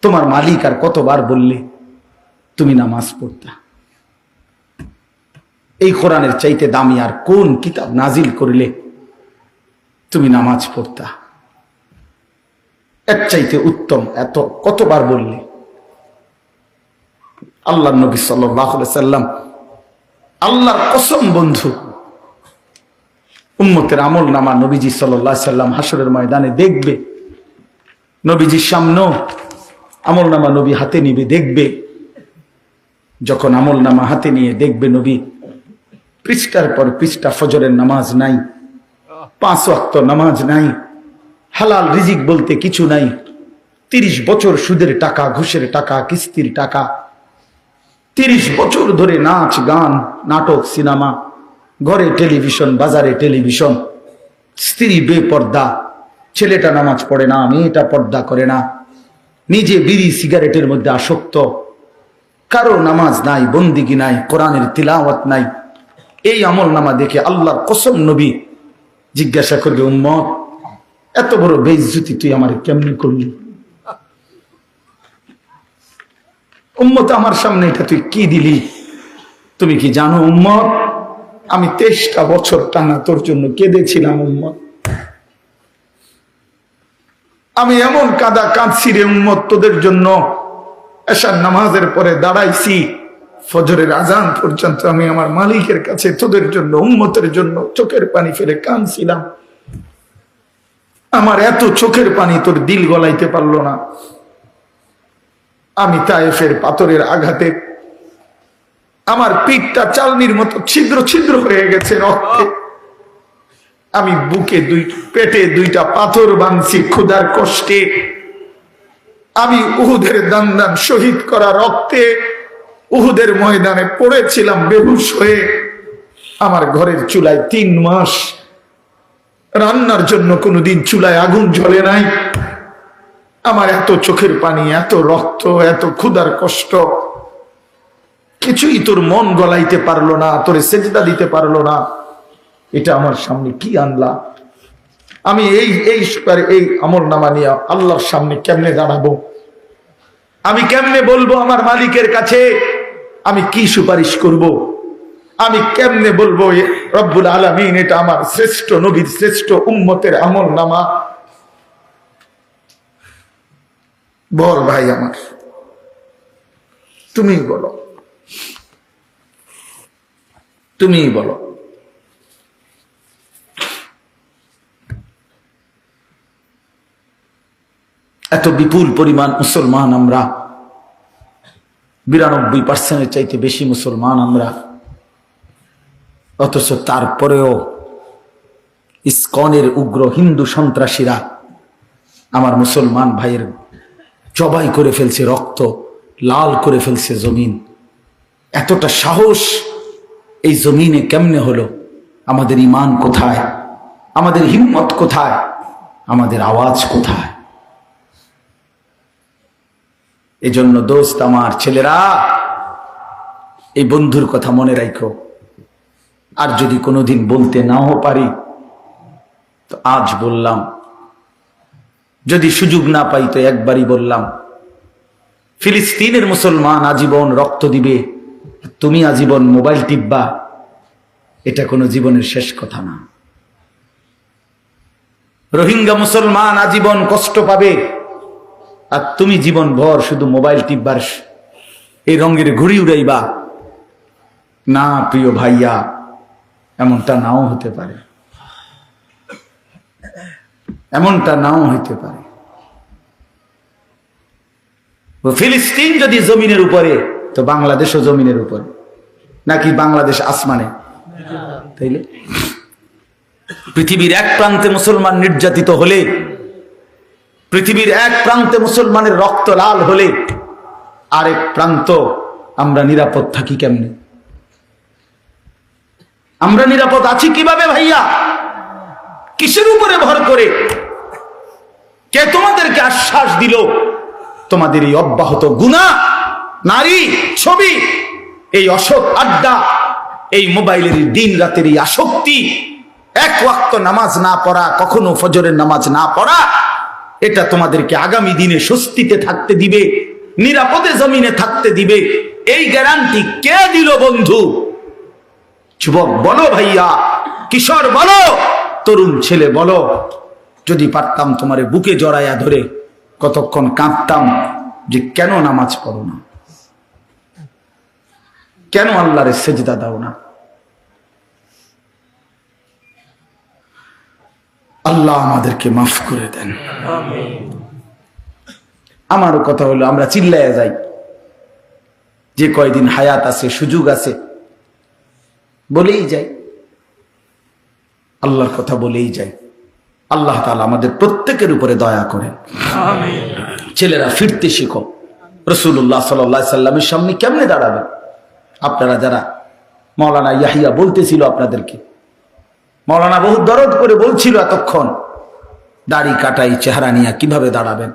তোমার মালিক আর কতবার বললে তুমি নামাজ পড়তা? এই কোরআনের চাইতে দামি আর কোন কিতাব নাজিল করলে তুমি নামাজ পড়তা? এর চাইতে উত্তম এত কতবার বললে? আল্লাহ নবী সাল্লাল্লাহু আলাইহি সাল্লাম, আল্লাহর কসম বন্ধু, উম্মতের আমল নামা নবীজি সাল্লাল্লাহু আলাইহি সাল্লাম হাসরের ময়দানে দেখবে। নবীজির সামনে আমল নামা নবী হাতে নিবে, দেখবে। যখন আমল নামা হাতে নিয়ে দেখবে নবী পৃষ্ঠার পর পৃষ্ঠা ফজরের নামাজ নাই, 5 ওয়াক্ত নামাজ নাই, হালাল রিজিক বলতে কিছু নাই, 30 বছর সুদের টাকা, ঘুষের টাকা, কিস্তির টাকা, 30 বছর ধরে নাচ গান, নাটক, সিনেমা, ঘরে টেলিভিশন, বাজারে টেলিভিশন, স্ত্রী বেপর্দা, ছেলেটা নামাজ পড়ে না, মেয়েটা পর্দা করে না, নিজে বিড়ি সিগারেটের মধ্যে আসক্ত, কারো নামাজ নাই, বন্দিগি নাই, কোরআনের তিলাওয়াত নাই। এই আমল নামা দেখে আল্লাহর কসম নবী জিজ্ঞাসা করবে, উম্মত এত বড় বেইজ্জতি তুই আমার কেমনি করলি? উম্মত আমার সামনে এটা তুই কি দিলি? তুমি কি জানো উম্মত, আমি 23টা বছর টানা তোর জন্য কেঁদেছিলাম উম্মত। আমি এমন কাঁদছি রে উম্মত তোদের জন্য, এশার নামাজের পরে দাঁড়াইছি, ফজরের আজান পর্যন্ত আমি আমার মালিকের কাছে তোদের জন্য, উম্মতের জন্য চোখের পানি ফেলে কাঁদছিলাম। আমার এত চোখের পানি তোর দিল গলাইতে পারলো না। আমি তায়েফের পাথরের আঘাতে আমার পিঠটা চালনির মতো ছিদ্র ছিদ্র হয়ে গেছে রক্তে। আমি বুকে পেটে 2টা পাথর বাঁধছি ক্ষুধার কষ্টে। আমি উহুদের দান শহীদ করা রক্তে উহুদের ময়দানে পড়েছিলাম বেহুশ হয়ে। আমার ঘরের চুলায় 3 মাস রান্নার জন্য কোনোদিন চুলায় আগুন জ্বলে নাই। আমার এত চোখের পানি, এত রক্ত, এত ক্ষুধার কষ্ট, কিছুই তোর মন গলাইতে পারলো না, তোরে সেজদা দিতে পারলো না। এটা আমার সামনে কি আনলা? আমি এই আমল নামা নিয়ে আল্লাহর সামনে কেমনে দাঁড়াবো? আমি কেমনে বলবো আমার মালিকের কাছে আমি কি সুপারিশ করব? আমি কেমনে বলবো রব্বুল আলামিন এটা আমার শ্রেষ্ঠ নবীর শ্রেষ্ঠ উম্মতের আমল নামা? বল ভাই আমার, তুমি বলো, তুমি বলো। এত বিপুল পরিমাণ মুসলমান আমরা, 92% চাইতে বেশি মুসলমান আমরা, অথচ তারপরেও ইসকনের উগ্র হিন্দু সন্ত্রাসীরা আমার মুসলমান ভাইয়ের জবাই করে ফেলছে, রক্ত লাল করে ফেলছে জমিন। এতটা সাহস এই জমিনে কেমনে হলো? আমাদের ঈমান কোথায়? আমাদের হিম্মত কোথায়? আমাদের আওয়াজ কোথায়? এজন্য দোস্ত আমার, ছেলেরা, এই বন্ধুর কথা মনে রাখো। আর যদি কোনোদিন বলতে নাও পারি তো আজ বললাম, যদি সুযোগ না পাই তো একবারই বললাম। ফিলিস্তিনের মুসলমান আজীবন রক্ত দিবে, তুমি আজীবন মোবাইল টিপবা, এটা কোনো জীবনের শেষ কথা না। রোহিঙ্গা মুসলমান আজীবন কষ্ট পাবে, আর তুমি জীবন ভর শুধু মোবাইল টিপবার এই রঙের ঘুড়ি উড়াইবা না। প্রিয় ভাইয়া, এমনটা নাও হতে পারে, এমনটা নাও হইতে পারে। ফিলিস্তিন যদি জমিনের উপরে, তো বাংলাদেশও জমিনের উপরে, নাকি বাংলাদেশ আসমানে? তাইলে পৃথিবীর এক প্রান্তে মুসলমান নির্যাতিত হলে, পৃথিবীর এক প্রান্তে মুসলমানের রক্ত লাল হলে, আরেক প্রান্ত আমরা নিরাপদ থাকি কেমনে? আমরা নিরাপদ আছি কিভাবে ভাইয়া? কিসের উপরে ভর করে? কে তোমাদেরকে আশ্বাস দিল তোমাদের এই অব্যাহত গুনাহ, নারী, ছবি, এই অসৎ আড্ডা, এই মোবাইলের দিন রাতের এই আসক্তি, 1 ওয়াক্ত নামাজ না পড়া, কখনো ফজরের নামাজ না পড়া, এটা তোমাদেরকে আগামী দিনে স্বস্তিতে থাকতে দিবে, নিরাপদে জমিনে থাকতে দিবে। এই গ্যারান্টি কে দিল বন্ধু? যুবক বলো, ভাইয়া কিশোর বলো, তরুণ ছেলে বলো, যদি পারতাম তোমারে বুকে জড়াইয়া ধরে কতক্ষণ কাঁদতাম যে কেন নামাজ পড়ো না, কেন আল্লাহরে সেজদা দাও না। আল্লাহ আমাদেরকে মাফ করে দেন। আমারও কথা হলো, আমরা চিল্লাইয়া যাই, যে কয়দিন হায়াত আছে, সুযোগ আছে, বলেই যাই, আল্লাহর কথা বলেই যাই। আল্লাহ তাআলা আমাদের প্রত্যেকের উপরে দয়া করেন। ছেলেরা ফিরতে শিখো। রাসূলুল্লাহ সাল্লাল্লাহু আলাইহি সাল্লামের সামনে কেমনে দাঁড়াবেন? আপনারা যারা, মাওলানা ইয়াহিয়া বলতেছিল আপনাদেরকে, মাওলানা বহুত দরদ করে বলছিল এতক্ষণ, দাড়ি কাটাই চেহারা নিয়ে কিভাবে দাঁড়াবেন?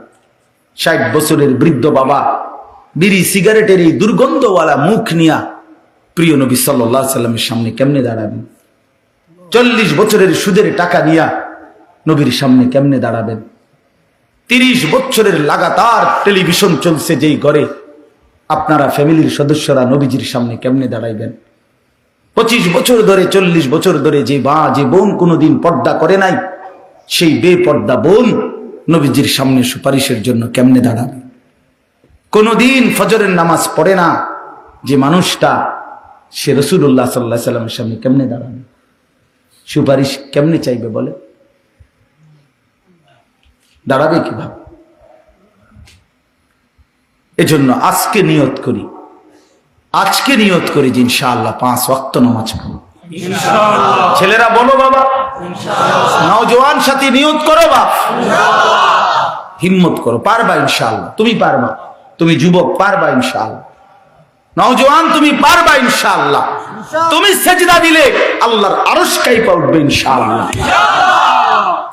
60 বছরের বৃদ্ধ বাবা বিড়ি সিগারেটের এই দুর্গন্ধওয়ালা মুখ নিয়া প্রিয় নবী সাল্লাল্লাহু আলাইহি সাল্লামের সামনে কেমনে দাঁড়াবেন? 40 বছরের সুদের টাকা নিয়া নবীর সামনে কেমনে দাঁড়াবেন? 30 বছরের লাগাতার টেলিভিশন চলছে যেই ঘরে, আপনারা ফ্যামিলির সদস্যরা নবীজির সামনে কেমনে দাঁড়াইবেন? 25 বছর ধরে, 40 বছর ধরে যে বোন কোনোদিন পর্দা করে নাই, সেই বেপর্দা বোন নবীজির সামনে সুপারিশের জন্য কেমনে দাঁড়াবে? কোনোদিন ফজরের নামাজ পড়ে না যে মানুষটা, সে রাসূলুল্লাহ সাল্লাল্লাহু আলাইহি সাল্লামের সামনে কেমনে দাঁড়াবে? সুপারিশ কেমনে চাইবে বলে? দাঁড়াবে কিভাবে? এজন্য আজকে নিয়ত করি, যে ইনশাআল্লাহ 5 ওয়াক্ত নামাজ পড়ব ইনশাআল্লাহ। ছেলেরা বলো বাবা ইনশাআল্লাহ। নওজোয়ান সাথী নিয়ত করো বাপ ইনশাআল্লাহ। হিম্মত করো, পারবা ইনশাআল্লাহ। তুমি পারবা, তুমি যুবক পারবা ইনশাআল্লাহ। নওজোয়ান তুমি পারবা ইনশাআল্লাহ। তুমি সেজদা দিলে আল্লাহর আরশ কাঁপা উঠবে ইনশাআল্লাহ।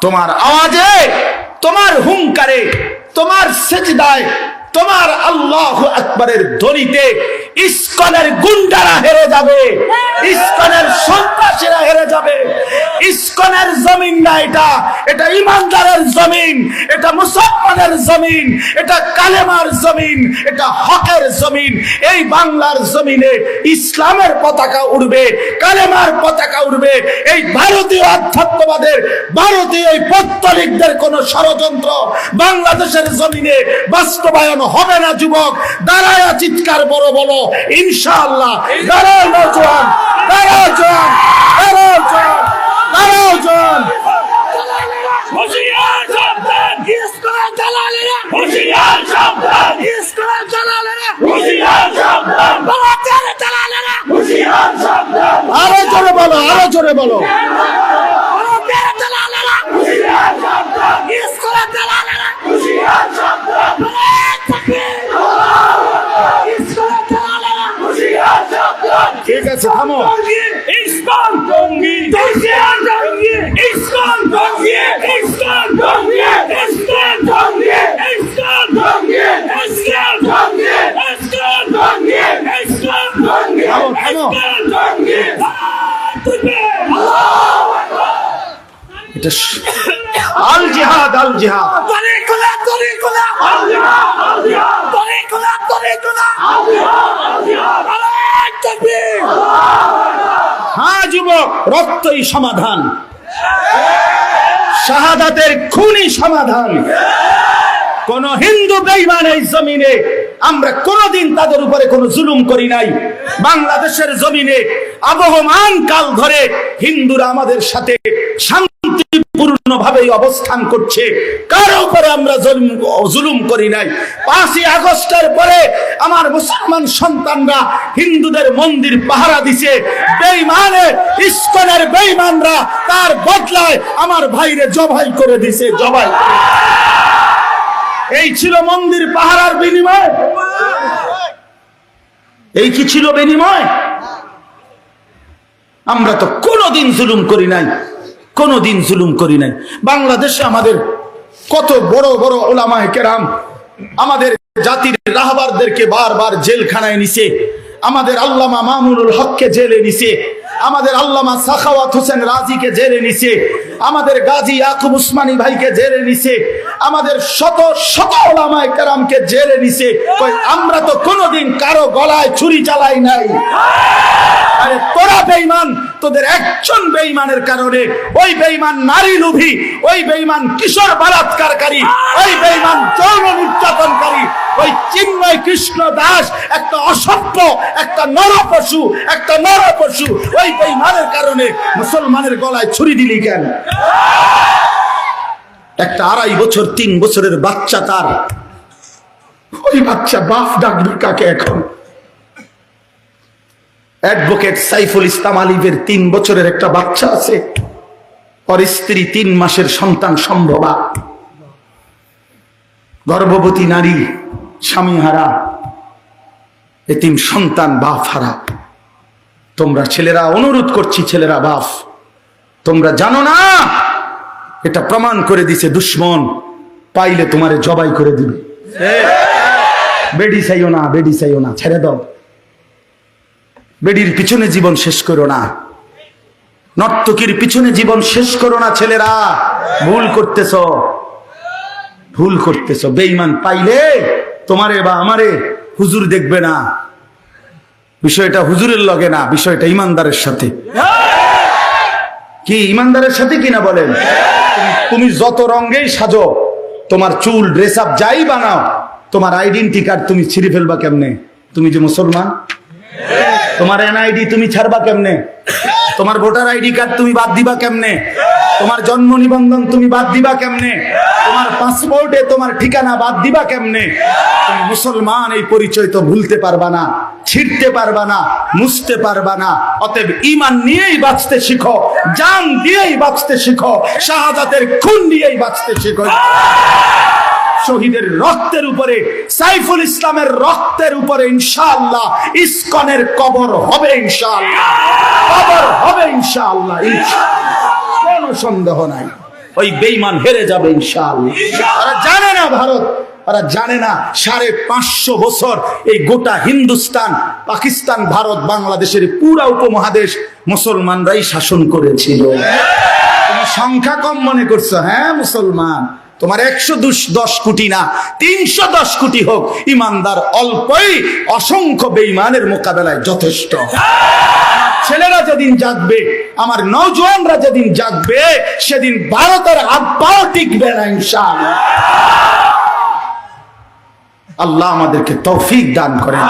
তোমার আওয়াজে, তোমার হুঙ্কারে, তোমার সেজদায়, তোমার আল্লাহু আকবারের ধ্বনিতে ইসকনের গুন্ডারা হেরে যাবে, ইসকনের সন্ত্রাসীরা হেরে যাবে। ইসকনের জমিন না এটা, এটা ইমানদারের জমিন, এটা মুসলমানের জমিন, এটা কালেমার জমিন, এটা হকের জমিন। এই বাংলার জমিনে ইসলামের পতাকা উড়বে, কালেমার পতাকা উড়বে। এই ভারতীয় আধ্যাত্মবাদের, ভারতীয় এই পৌত্তলিকদের কোন ষড়যন্ত্র বাংলাদেশের জমিনে বাস্তবায়ন হবে না। যুবক দাঁড়ায় চিৎকার বড় বলো ইনশাআল্লাহ। দাঁড়াও নওজোয়ান, দাঁড়াও জওয়ান, দাঁড়াও জওয়ান, দাঁড়াও জওয়ান। হুঁশিয়ার সাবধান, ইসকনের দালালেরা! হুঁশিয়ার সাবধান, ইসকনের দালালেরা! হুঁশিয়ার সাবধান, ভারতের দালালেরা! হুঁশিয়ার সাবধান। আরো জোরে বলো, আরো জোরে বলো। ভারতের দালালেরা! হুঁশিয়ার সাবধান, ইসকনের দালালেরা! হুঁশিয়ার সাবধান। ঠিক আছে, থামো। ইসকন জঙ্গি, ইসকন জঙ্গি, ইসকন জঙ্গি, ইসকন জঙ্গি, ইসকন জঙ্গি, ইসকন জঙ্গি, ইসকন জঙ্গি, ইসকন জঙ্গি, ইসকন জঙ্গি, ইসকন জঙ্গি। আল্লাহু আকবার। এটা আল জিহাদ, আল জিহাদ। তরিকুলা, তরিকুলা, আল জিহাদ, আল জিহাদ। তরিকুলা, তরিকুলা, আল জিহাদ, আল জিহাদ। আল্লাহু তাকবীর। হ্যাঁ যুবক, রক্তই সমাধান, শাহাদাতের খুনি সমাধান। কোন হিন্দু বেঈমান এই জমিনে আমরা কোনদিন তাদের উপরে কোনো জুলুম করি নাই। বাংলাদেশের জমিনে আবহমান কাল ধরে হিন্দুরা আমাদের সাথে শান্তিপূর্ণ ভাবে অবস্থান করছে, কারো উপরে আমরা জুলুম করি নাই। 5ই আগস্টের পরে আমার মুসলমান সন্তানরা হিন্দুদের মন্দির পাহারা দিছে। বেঈমানে, ইসকনের বেঈমানরা তার বদলায় আমার ভাইরে জবাই করে দিছে, জবাই। এই ছিল মন্দির পাহারার বিনিময়? এই কি ছিল বিনিময়? আমরা তো কোনোদিন জুলুম করি নাই, কোনোদিন জুলুম করি নাই। বাংলাদেশে আমাদের কত বড় বড় উলামায়ে কেরাম আমাদের জাতির রাহবারদেরকে বারবার জেলখানায় নিছে, আমাদের আল্লামা মামুনুল হককে জেলে নিছে, আমাদের আল্লামা সাখাওয়াত হোসেন রাজিকে জেলে নিছে, আমাদের গাজী ইয়াকুব উসমানী ভাইকে জেলে নিছে, আমাদের শত শত ওলামায়ে কেরামকে জেলে নিছে। কই আমরা তো কোনোদিন কারো গলায় ছুরি চালাই নাই। আরে তোরা বেঈমান, তোদের একজন বেঈমানের কারণে ওই বেঈমান নারী লোভী, ওই বেঈমান কিশোর বলাৎকারকারী, ওই বেঈমান যৌন নির্যাতনকারী, ওই চিন্ময় কৃষ্ণ দাস একটা অসভ্য, একটা নরপশু, একটা নরপশু, ওই বেঈমানের কারণে মুসলমানের গলায় ছুরি দিলি কেন? একটা 2.5 বছর 3 বছরের বাচ্চা, তার ওই বাচ্চা বাপ ডাকবে কাকে? এখন অ্যাডভোকেট সাইফুল ইসলাম আলিফের 3 বছরের একটা বাচ্চা আছে, ওর স্ত্রী 3 মাসের সন্তান সম্ভবা, গর্ভবতী নারী, স্বামী হারা, এতিম সন্তান, বাপ হারা। তোমরা ছেলেরা, অনুরোধ করছি ছেলেরা, বাপ তোমরা জানো না এটা প্রমাণ করে দিছে দুশ্মন, পাইলে তোমারে জবাই করে দিবে। বেডি চাইও না, বেডি চাইও না, ছেড়ে দাও। বেডির পিছনে জীবন শেষ করো না, নর্তকীর পিছনে জীবন শেষ করো না ছেলেরা, ভুল করতেছ, ভুল করতেছ। বেঈমান পাইলে তোমারে বা আমারে হুজুর দেখবে না, বিষয়টা হুজুরের লগে না, বিষয়টা ইমানদারের সাথে। কি ইমানদারের সাথে কিনা বলেন? তুমি যত রঙেই সাজো, তোমার চুল ড্রেস আপ যাই বানাও, তোমার আইডেন্টি কার্ড তুমি ছিঁড়ে ফেলবা কেমনে? তুমি যে মুসলমান, তোমার এনআইডি তুমি ছাড়বা কেমনে? তোমার ভোটার আইডি কার্ড তুমি বাদ দিবা কেমনে? তোমার জন্ম নিবন্ধন তুমি বাদ দিবা কেমনে? তোমার পাসপোর্টে তোমার ঠিকানা বাদ দিবা কেমনে? তুমি মুসলমান, এই পরিচয় তো ভুলতে পারবা না, ছিড়তে পারবা না, মুছতে পারবা না। অতএব ঈমান নিয়েই বাঁচতে শিখো, জান দিয়েই বাঁচতে শিখো, শাহাদাতের খুন দিয়েই বাঁচতে শিখো। শহীদের রক্তের উপরে, সাইফুল ইসলামের রক্তের উপরে ইনশাআল্লাহ ইসকনের কবর হবে, ইনশাআল্লাহ কবর হবে, ইনশাআল্লাহ, কোনো সন্দেহ নাই। ওই বেঈমান হেরে যাবে ইনশাআল্লাহ। ওরা জানে না ভারত, ওরা জানে না 550 বছর এই গোটা হিন্দুস্তান, পাকিস্তান, ভারত, বাংলাদেশের পুরা উপমহাদেশ মুসলমানরাই শাসন করেছিল। তুমি সংখ্যা কম মনে করছো? হ্যাঁ মুসলমান, তোমার 110 কোটি না 310 কোটি হোক, ইমানদার অল্পই অসংখ্য বেঈমানের মোকাবেলায় যথেষ্ট। ছেলেরা যেদিন জাগবে, আমার নওজোয়ানরা যেদিন জাগবে, সেদিন ভারতের আব্বাও টিকবে না ইনশাআল্লাহ। আল্লাহ আমাদেরকে তৌফিক দান করেন,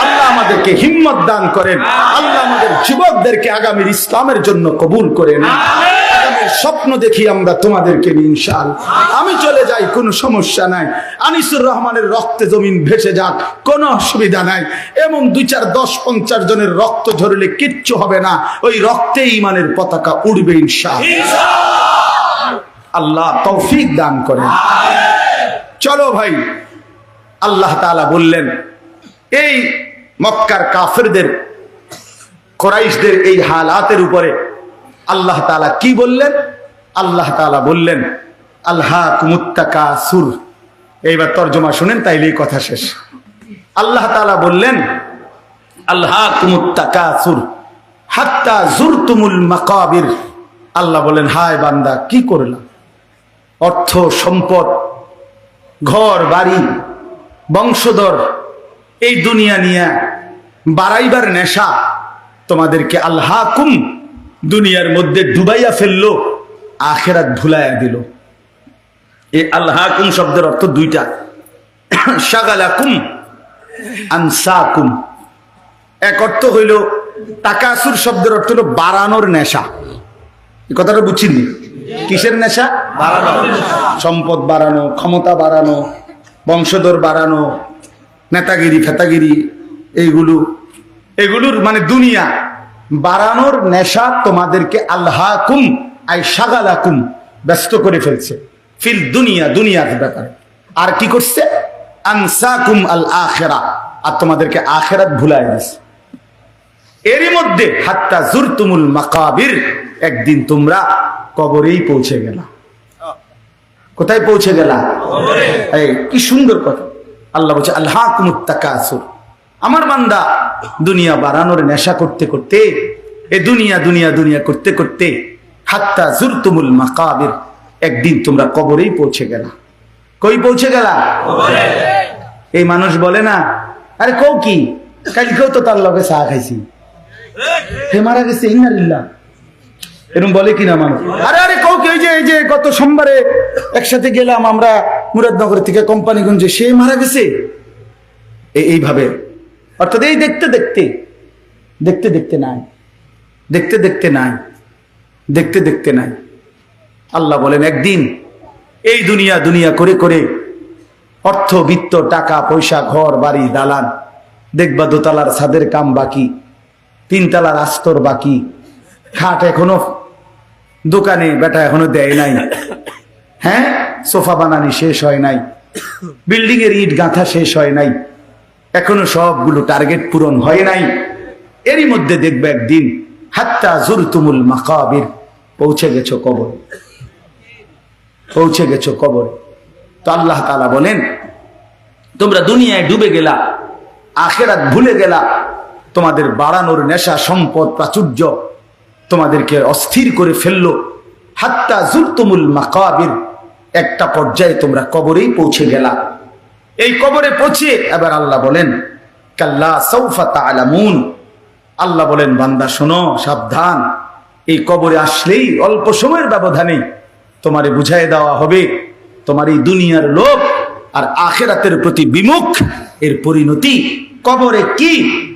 আল্লাহ আমাদেরকে হিম্মত দান করেন, আল্লাহ আমাদের যুবকদেরকে আগামীর ইসলামের জন্য কবুল করেন। স্বপ্ন দেখি আমরা তোমাদেরকে ইনশাআল্লাহ। আমি চলে যাই, কোনো সমস্যা নাই। আনিসুর রহমানের রক্তে জমিন ভেসে যাক, কোনো অসুবিধা নাই। এমন 2, 4, 10, 50 জনের রক্ত ঝরলে কিচ্ছু হবে না, ওই রক্তে ঈমানের পতাকা উড়বে ইনশাআল্লাহ। আল্লাহ তৌফিক দান করেন। চলো ভাই, আল্লাহ তাআলা বললেন এই মক্কার কাফেরদের, কুরাইশদের এই হালাতের উপরে আল্লাহ তাআলা কি বললেন? আল্লাহ তাআলা বললেন আলহাকুমুত তাকাসুর। এইবার তরজমা শুনেন, তাইলেই কথা শেষ। আল্লাহ তাআলা বললেন আলহাকুমুত তাকাসুর হাত্তা জুরতুমুল মাকাবির। আল্লাহ বলেন, হায় বান্দা কি করলাম? অর্থ সম্পদ, ঘর বাড়ি, বংশধর, এই দুনিয়া নিয়ে বাড়াইবার নেশা তোমাদেরকে আলহাকুম, দুনিয়ার মধ্যে ডুবাইয়া ফেললো, আখিরাত ভুলাইয়া দিল। এই আলহাকুম শব্দের অর্থ 2টা। শাগালাকুম, আনসাকুম। এক অর্থ হইল তাকাসুর শব্দের অর্থ হলো বাড়ানোর নেশা। এই কথাটা বুঝছিনি? কিসের নেশা? বাড়ানো, সম্পদ বাড়ানো, ক্ষমতা বাড়ানো, বংশধর বাড়ানো, নেতাগিরি ফেতাগিরি, এগুলোর মানে দুনিয়া বাড়ানোর নেশা তোমাদেরকে আলহাকুম আই শাগালাকুম ব্যস্ত করে ফেলছে ফিল দুনিয়া, দুনিয়ার ব্যাপারে। আর কি করছে? আনসাকুম আল আখিরা, আর তোমাদেরকে আখিরাত ভুলায় দিছে। এরই মধ্যে হাত্তা জুরতুমুল মাকাবির, একদিন তোমরা কবরেই পৌঁছে গেলা। কোথায় পৌঁছে গেলা? এই কি সুন্দর কথা। আল্লাহ বলছে আলহাকুমুত তাকাসুর। আমার বান্দা দুনিয়া বাড়ানোর নেশা করতে করতে এ দুনিয়া দুনিয়া দুনিয়া করতে করতে হাত্তা জুরতুমুল মাকাবির, একদিন তোমরা কবরেই পৌঁছে গেলা। কই পৌঁছে গেলা? এই মানুষ বলে না, আরে কও কি, কালকেও তো তার লগে চা খাইছি, হে মারা গেছে, ইন্নালিল্লাহ, এরকম বলে কিনা মানুষ? আরে আরে কও কি, এই যে গত সোমবারে একসাথে গেলাম আমরা মুরাদনগর থেকে কোম্পানিগঞ্জে, সে মারা গেছে। এইভাবে, অর্থাৎ এই দেখতে দেখতে দেখতে দেখতে নাই, দেখতে দেখতে নাই, দেখতে দেখতে নাই। আল্লাহ বলেন একদিন এই দুনিয়া দুনিয়া করে করে অর্থ বিত্ত টাকা পয়সা ঘর বাড়ি দালান, দেখবা দোতলার ছাদের কাম বাকি, তিনতলার আস্তর বাকি, খাট এখনো দোকানে বেটা এখনো দেয় নাই, হ্যাঁ সোফা বানানি শেষ হয় নাই, বিল্ডিং এর ইট গাঁথা শেষ হয় নাই, এখনো সবগুলো টার্গেট পূরণ হয় নাই। এরই মধ্যে দেখবে একদিন হাত্তা জুরতুমুল মাকাবির, পৌঁছে গেছো কবর, পৌঁছে গেছো কবর। তো আল্লাহ তাআলা বলেন তোমরা দুনিয়ায় ডুবে গেলা, আখিরাত ভুলে গেলা, তোমাদের বাড়ানোর নেশা সম্পদ প্রাচুর্য তোমাদেরকে অস্থির করে ফেললো। হাত্তা জুরতুমুল মাকাবির, একটা পর্যায়ে তোমরা কবরেই পৌঁছে গেলা। এই কবরে পৌঁছে এবার আল্লাহ বলেন কাল্লা সাউফা তা'লামুন, আল্লাহ বলেন বান্দা শোনো, সাবধান, এই কবরে আসলেই অল্প সময়ের ব্যবধানে তোমারে বুঝাই দেওয়া হবে তোমার এই দুনিয়ার লোভ আর আখিরাতের প্রতি বিমুখ এর পরিণতি কবরে কি।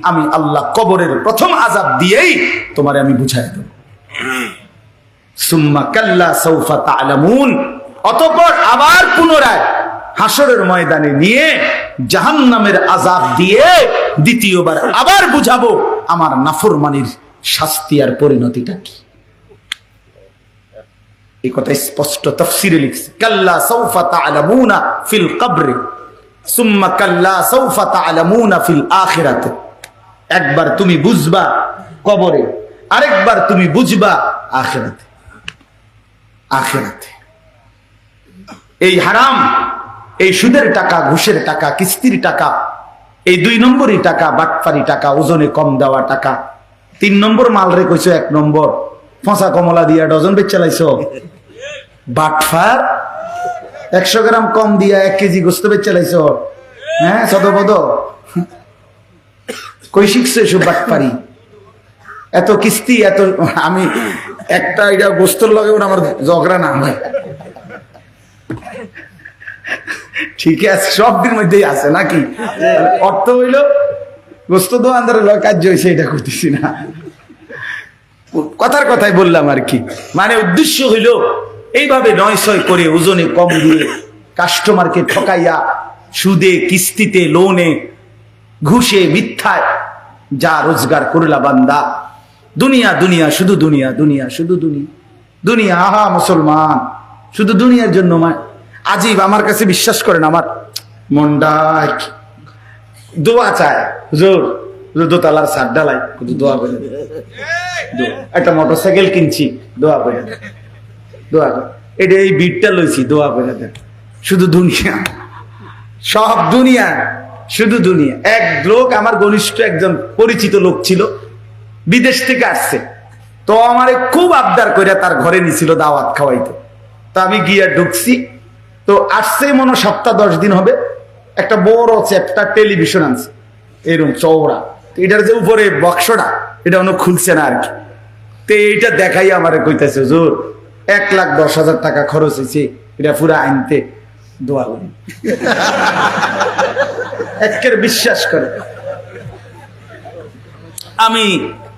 আমি আল্লাহ কবরের প্রথম আযাব দিয়েই তোমারে আমি বুঝাই দেব। সুম্মা কাল্লা সাউফা তা'লামুন, অতঃপর আবার পুনরায় হাসরের ময়দানে নিয়ে জাহান্নামের আযাব দিয়ে দ্বিতীয়বার আবার বুঝাবো আমার নাফরমানির শাস্তি আর পরিণতিটা কি। এই কথা স্পষ্ট তাফসীরে লিখছে, কাল্লা সাউফা তা'লামুনা ফিল কবরে সুম্মা কাল্লা সাউফা তা'লামুনা ফিল আখিরাতে। একবার তুমি বুঝবা কবরে, আরেকবার তুমি বুঝবা আখিরাতে। আখিরাতে এই হারাম, এই সুদের টাকা, ঘুষের টাকা, কিস্তির টাকা, এই 2 নম্বরই টাকা, বাটপারি টাকা, ওজনে কম দেওয়া টাকা। 3 নম্বর মাল রে কইছো, 1 নম্বর ফসা কমলা দিয়া ডজন বেচে লাইছো। বাটফার 100 গ্রাম কম দিয়া 1 কেজি গোস্ত বেচে লাইছো। হ্যাঁ সদবদ কই শিখছো এসব বাটপারি? এত কিস্তি, এত আমি একটা এটা গোস্তর লগে আমার ঝগড়া না হয়। ঠিক আছে, সব দিন মধ্যেই আছে নাকি? অর্থ হইল গোস্ত দোকানদারের কাজ হয়েছে, এটা করতেছি না, কথার কথাই বললাম আর কি। মানে উদ্দেশ্য হইল এইভাবে 900 করে ওজনে কম দিয়ে কাস্টমারকে ঠকাইয়া সুদে, কিস্তিতে, লোনে, ঘুষে, মিথ্যায় যা রোজগার করলা বান্দা, দুনিয়া দুনিয়া শুধু দুনিয়া, দুনিয়া শুধু দুনিয়া, দুনিয়া। আহা মুসলমান, শুধু দুনিয়ার জন্য আজীব। আমার কাছে বিশ্বাস করেন, আমার মনটা দোয়া চায়, হুজুর দোতলার ছাদ ঢালাই, দোয়া করে, একটা মোটরসাইকেল কিনছি, দোয়া করে, দোয়া করে, এটা এই বিটটা লইছি, দোয়া করে দেন। শুধু দুনিয়া, সব দুনিয়া, শুধু দুনিয়া। এক লোক, আমার ঘনিষ্ঠ একজন পরিচিত লোক ছিল, বিদেশ থেকে আসছে, তো আমারে খুব আবদার করে তার ঘরে নিছিল দাওয়াত খাওয়াইতে। তো আমি গিয়া ঢুকছি, তো আসছে মনে সপ্তাহ 10 দিন হবে, একটা বড় চ্যাপ্টা টেলিভিশন আনছে, এরকম চওড়া, এটার যে উপরে বক্সটা এটা অন্য খুলছে না আর কি। তো এইটা দেখাই আমারে কইতেছে, হুজুর 1,10,000 টাকা খরচ হয়েছে এটা পুরা আনতে, দোয়া করি। একের বিশ্বাস করে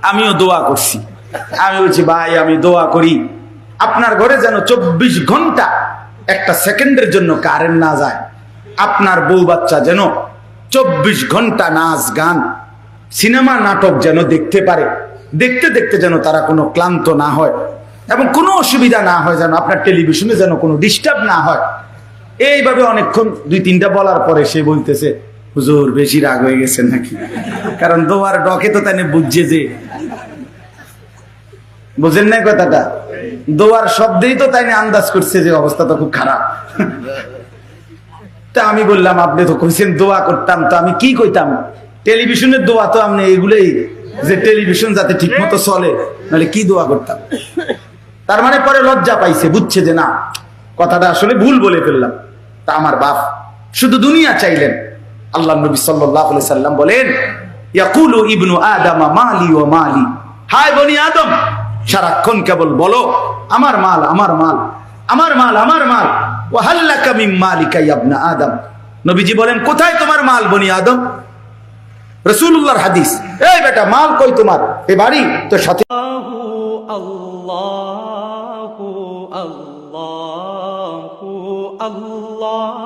আমিও দোয়া করছি। আমি বলছি ভাই, আমি দোয়া করি আপনার ঘরে যেন 24 ঘন্টা একটা সেকেন্ডের জন্য কারেন্ট না যায়, আপনার বউ বাচ্চা যেন 24 ঘন্টা নাচ গান সিনেমা নাটক যেন দেখতে পারে, দেখতে দেখতে যেন তারা কোনো ক্লান্ত না হয় এবং কোনো অসুবিধা না হয়, যেন আপনার টেলিভিশনে যেন কোনো ডিস্টার্ব না হয়। এইভাবে অনেকক্ষণ 2-3টা বলার পরে সে বলতেছে, হুজুর বেশি রাগ হয়ে গেছেন নাকি? কারণ দোয়ার ডকে তো তাই বুঝছে, যে বুঝেন না কথাটা, দোয়ার শব্দেই তো তাই আন্দাজ করছে যে অবস্থা তো খুব খারাপ। তা আমি বললাম, আপনি তো কইছেন দোয়া করতাম, তো আমি কি কইতাম? টেলিভিশনের দোয়া তো আপনি এগুলোই যে টেলিভিশন যাতে ঠিক মতো চলে, নাহলে কি দোয়া করতাম। তার মানে পরে লজ্জা পাইছে, বুঝছে যে না, কথাটা আসলে ভুল বলে ফেললাম। তা আমার বাপ শুধু দুনিয়া চাইলেন। আল্লাহ নবী সাল্লাল্লাহু আলাইহি সাল্লাম বলেন, ইয়াকুলু ইবনু আদম মালি ওয়া মালি, হায় বনি আদম, সারাক্ষণ কেবল বলো আমার মাল, আমার মাল, আমার মাল, আমার মাল। ওয়া হাল্লাকা মিন মালিকা ইয়া ইবনা আদম, নবীজি বলেন কোথায় তোমার মাল বনি আদম? রাসূলুল্লাহর হাদিস, এই বেটা মাল কই তোমার? এ বাড়ি তোর সাথে। আল্লাহু আল্লাহু আল্লাহ।